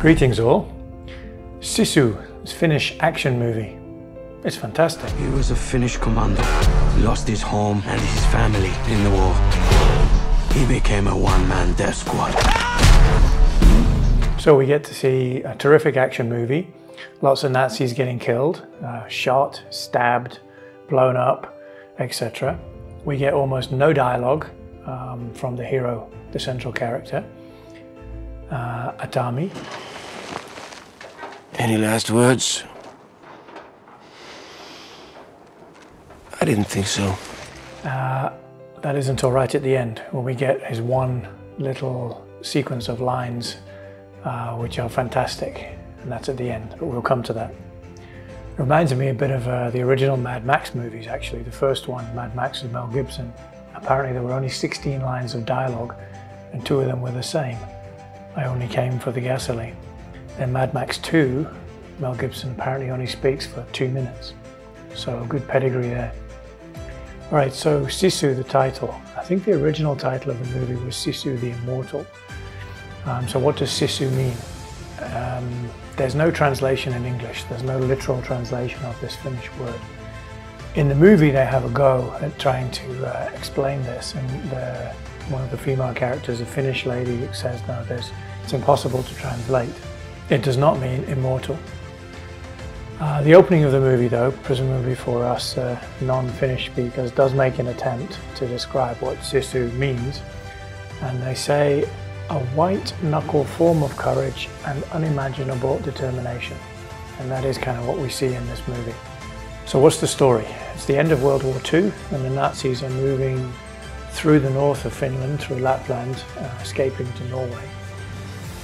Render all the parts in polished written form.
Greetings all. Sisu is a Finnish action movie. It's fantastic. He was a Finnish commander. He lost his home and his family in the war. He became a one-man death squad. So we get to see a terrific action movie. Lots of Nazis getting killed, shot, stabbed, blown up, etc. We get almost no dialogue from the hero, the central character, Atami. Any last words? I didn't think so. That isn't until right at the end, when we get his one little sequence of lines which are fantastic, and that's at the end, but we'll come to that. It reminds me a bit of the original Mad Max movies, actually. The first one, Mad Max with Mel Gibson. Apparently there were only 16 lines of dialogue, and 2 of them were the same. I only came for the gasoline. Then Mad Max 2, Mel Gibson apparently only speaks for 2 minutes. So a good pedigree there. All right, so Sisu, the title. I think the original title of the movie was Sisu the Immortal. So what does Sisu mean? There's no translation in English. There's no literal translation of this Finnish word. In the movie, they have a go at trying to explain this, and one of the female characters, a Finnish lady, says, no, it's impossible to translate. It does not mean immortal. The opening of the movie, though, presumably for us non-Finnish speakers, does make an attempt to describe what Sisu means. And they say, a white-knuckle form of courage and unimaginable determination. And that is kind of what we see in this movie. So what's the story? It's the end of World War II, and the Nazis are moving through the north of Finland, through Lapland, escaping to Norway,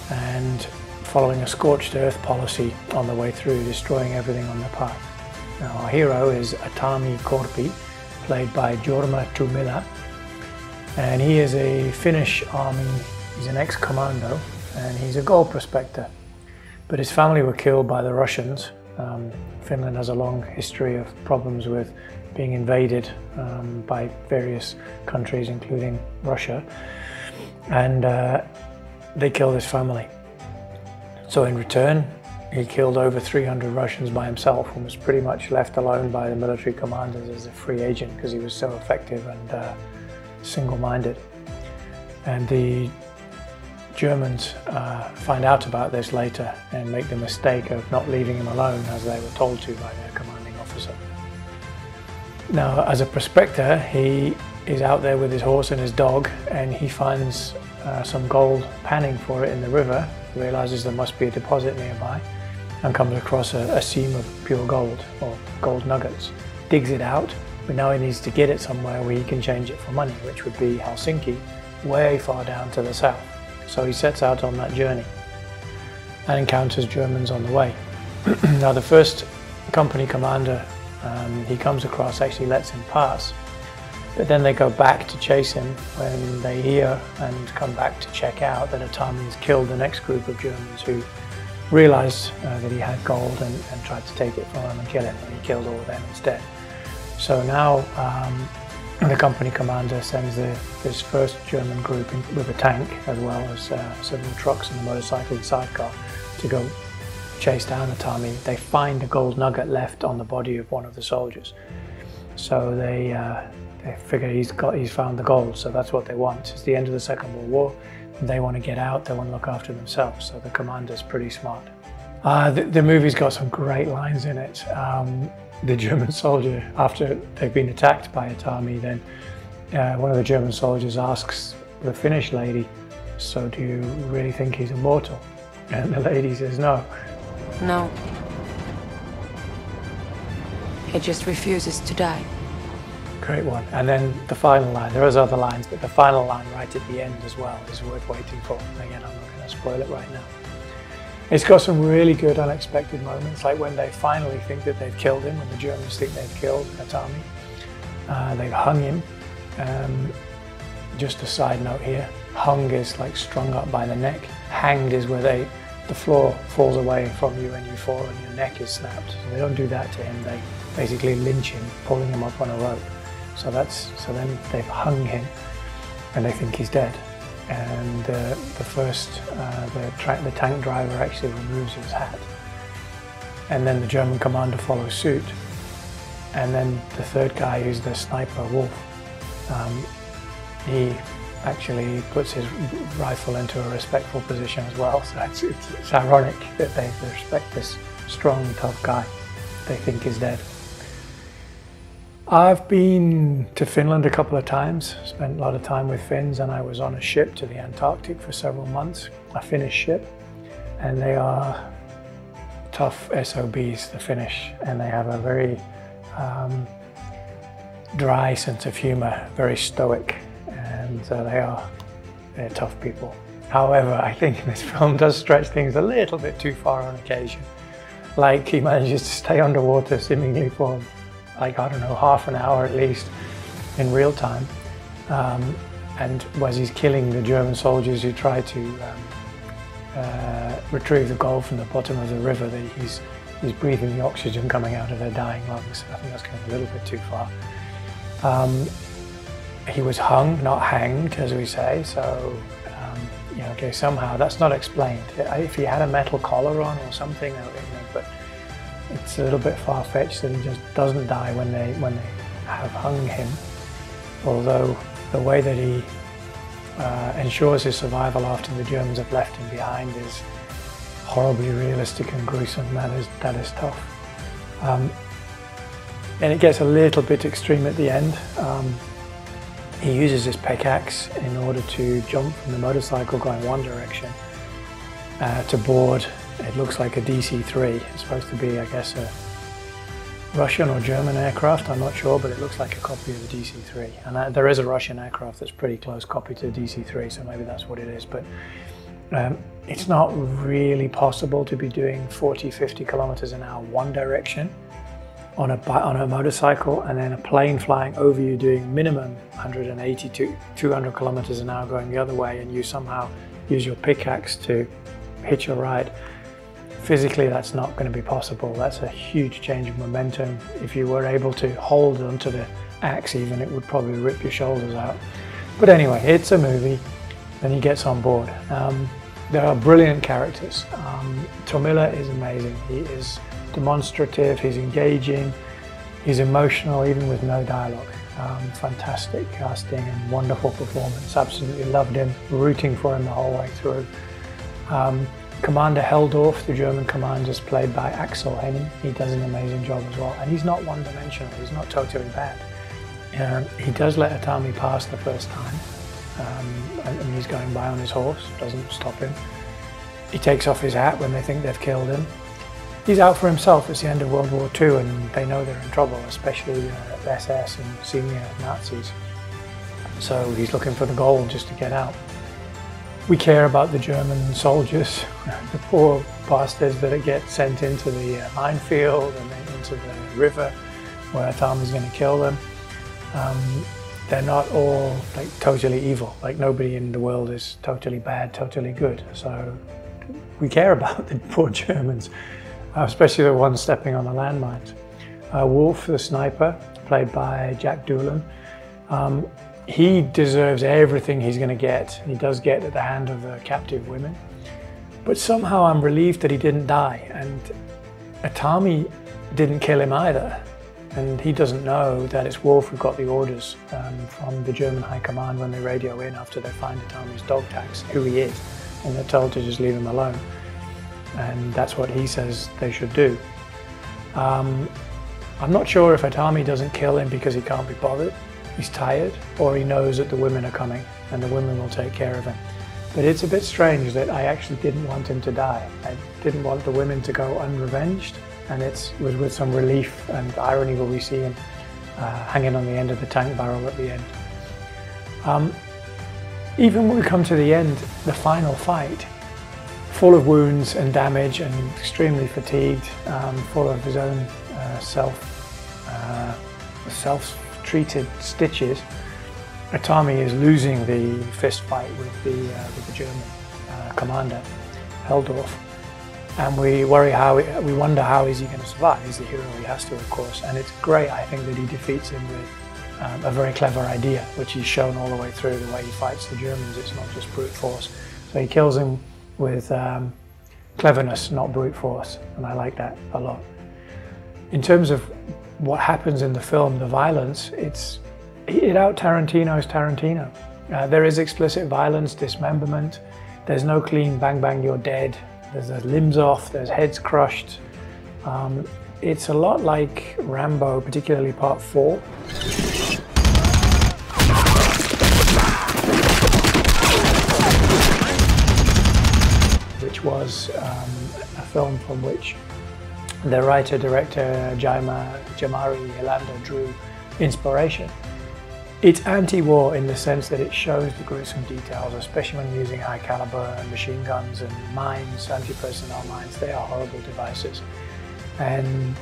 and following a scorched earth policy on the way through, destroying everything on their path. Now, our hero is Atami Korpi, played by Jorma Tumila, and he is a Finnish army. He's an ex-commando, and he's a gold prospector. But his family were killed by the Russians. Finland has a long history of problems with being invaded by various countries, including Russia, and they killed his family. So in return, he killed over 300 Russians by himself and was pretty much left alone by the military commanders as a free agent because he was so effective and single-minded. And the Germans find out about this later and make the mistake of not leaving him alone as they were told to by their commanding officer. Now, as a prospector, he is out there with his horse and his dog, and he finds some gold panning for it in the river, realizes there must be a deposit nearby, and comes across a seam of pure gold, or gold nuggets. Digs it out, but now he needs to get it somewhere where he can change it for money, which would be Helsinki, way far down to the south. So he sets out on that journey and encounters Germans on the way. Now the first company commander he comes across actually lets him pass, but then they go back to chase him when they hear and come back to check out that Atami has killed the next group of Germans who realized that he had gold and tried to take it from him and kill him, and he killed all of them instead. So now the company commander sends this first German group with a tank, as well as several trucks and a motorcycle and sidecar, to go chase down Atami. They find a gold nugget left on the body of one of the soldiers. So they figure he's found the gold, so that's what they want. It's the end of the Second World War. They want to get out, they want to look after themselves, so the commander's pretty smart. The movie's got some great lines in it. The German soldier, after they've been attacked by Atami, then one of the German soldiers asks the Finnish lady, so do you really think he's immortal? And the lady says no. No. He just refuses to die. Great one. And then the final line, there is other lines, but the final line right at the end as well is worth waiting for. Again, I'm not going to spoil it right now. It's got some really good unexpected moments, like when they finally think that they've killed him, when the Germans think they've killed Atami. They've hung him. Just a side note here, hung is like strung up by the neck. Hanged is where the floor falls away from you and you fall and your neck is snapped. So they don't do that to him, they basically lynch him, pulling him up on a rope. So then they've hung him and they think he's dead. and the tank driver actually removes his hat, and then the German commander follows suit, and then the third guy, who's the sniper, Wolf, he actually puts his rifle into a respectful position as well. So it's ironic that they respect this strong, tough guy they think is dead. I've been to Finland a couple of times, spent a lot of time with Finns, and I was on a ship to the Antarctic for several months, a Finnish ship, and they are tough SOBs, the Finnish, and they have a very dry sense of humor, very stoic, and they're tough people. However, I think this film does stretch things a little bit too far on occasion. Like, he manages to stay underwater seemingly for, like, I don't know, half an hour at least in real time, and as he's killing the German soldiers who try to retrieve the gold from the bottom of the river, that he's breathing the oxygen coming out of their dying lungs. I think that's going a little bit too far. He was hung, not hanged, as we say, so okay, somehow that's not explained. If he had a metal collar on or something, but it's a little bit far-fetched that he just doesn't die when they have hung him. Although the way that he ensures his survival after the Germans have left him behind is horribly realistic and gruesome. That is tough. And it gets a little bit extreme at the end. He uses his pickaxe in order to jump from the motorcycle going one direction to board. It looks like a DC-3. It's supposed to be, I guess, a Russian or German aircraft. I'm not sure, but it looks like a copy of the DC-3. And there is a Russian aircraft that's pretty close copy to the DC-3, so maybe that's what it is. But it's not really possible to be doing 40, 50 kilometers an hour one direction on a motorcycle, and then a plane flying over you doing minimum 180 to 200 kilometers an hour going the other way, and you somehow use your pickaxe to hitch a ride. Physically, that's not going to be possible. That's a huge change of momentum. If you were able to hold onto the axe even, it would probably rip your shoulders out. But anyway, it's a movie. Then he gets on board. There are brilliant characters. Tomilla is amazing. He is demonstrative, he's engaging, he's emotional even with no dialogue. Fantastic casting and wonderful performance. Absolutely loved him, rooting for him the whole way through. Commander Heldorf, the German commander, is played by Axel Henning. He does an amazing job as well, and he's not one-dimensional, he's not totally bad. He does let Atami pass the first time, and he's going by on his horse, doesn't stop him. He takes off his hat when they think they've killed him. He's out for himself. It's the end of World War II, and they know they're in trouble, especially SS and senior Nazis. So he's looking for the gold just to get out. We care about the German soldiers, the poor bastards that get sent into the minefield and then into the river where Atami's going to kill them. They're not all like totally evil. Like, nobody in the world is totally bad, totally good. So we care about the poor Germans, especially the ones stepping on the landmines. Wolf, the sniper, played by Jack Doolan, he deserves everything he's going to get. He does get at the hand of the captive women. But somehow I'm relieved that he didn't die, and Atami didn't kill him either. And he doesn't know that it's Wolf who got the orders from the German High Command when they radio in after they find Atami's dog tags, who he is, and they're told to just leave him alone. And that's what he says they should do. I'm not sure if Atami doesn't kill him because he can't be bothered, he's tired, or he knows that the women are coming and the women will take care of him. But it's a bit strange that I actually didn't want him to die. I didn't want the women to go unrevenged, and it was with some relief and irony where we see him hanging on the end of the tank barrel at the end. Even when we come to the end, the final fight, full of wounds and damage and extremely fatigued, full of his own self-treated stitches, Atami is losing the fist fight with the German commander, Heldorf, and we wonder how is he going to survive. He's the hero, he has to, of course, and it's great, I think, that he defeats him with a very clever idea, which he's shown all the way through. The way he fights the Germans, it's not just brute force. So he kills him with cleverness, not brute force, and I like that a lot. In terms of what happens in the film, the violence, it out Tarantino's Tarantino. There is explicit violence, dismemberment. There's no clean bang bang you're dead. There's limbs off, there's heads crushed. It's a lot like Rambo, particularly Part 4. Which was a film from which the writer-director Jamari Yolanda drew inspiration. It's anti-war in the sense that it shows the gruesome details, especially when using high caliber machine guns and mines, anti-personnel mines. They are horrible devices. And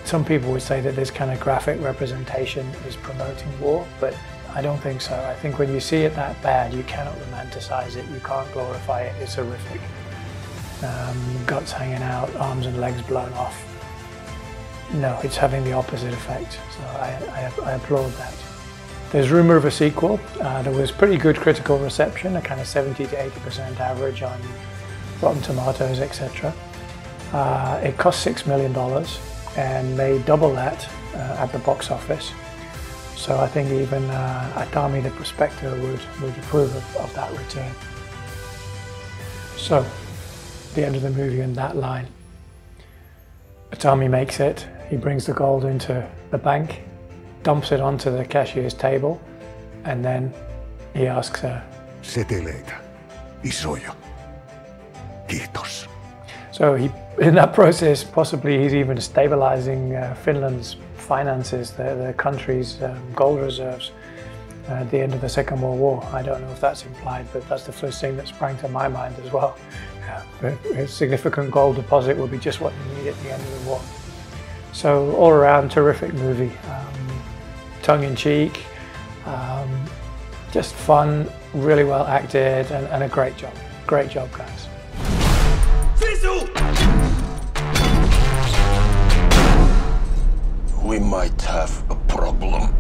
some people would say that this kind of graphic representation is promoting war, but I don't think so. I think when you see it that bad, you cannot romanticize it, you can't glorify it, it's horrific. Guts hanging out, arms and legs blown off. No, it's having the opposite effect, so I applaud that. There's rumour of a sequel. There was pretty good critical reception, a kind of 70 to 80% average on Rotten Tomatoes, etc. It cost $6 million and made double that at the box office. So I think even Atami the prospector would approve of that return. So, the end of the movie in that line. Atami makes it, he brings the gold into the bank, dumps it onto the cashier's table, and then he asks her, Seteleitä. Isoja. Kiitos. So in that process, possibly he's even stabilizing Finland's finances, the country's gold reserves at the end of the Second World War. I don't know if that's implied, but that's the first thing that sprang to my mind as well. A significant gold deposit would be just what you need at the end of the war. So all around, terrific movie. Tongue-in-cheek, just fun, really well acted, and a great job. Great job, guys. Sisu! We might have a problem.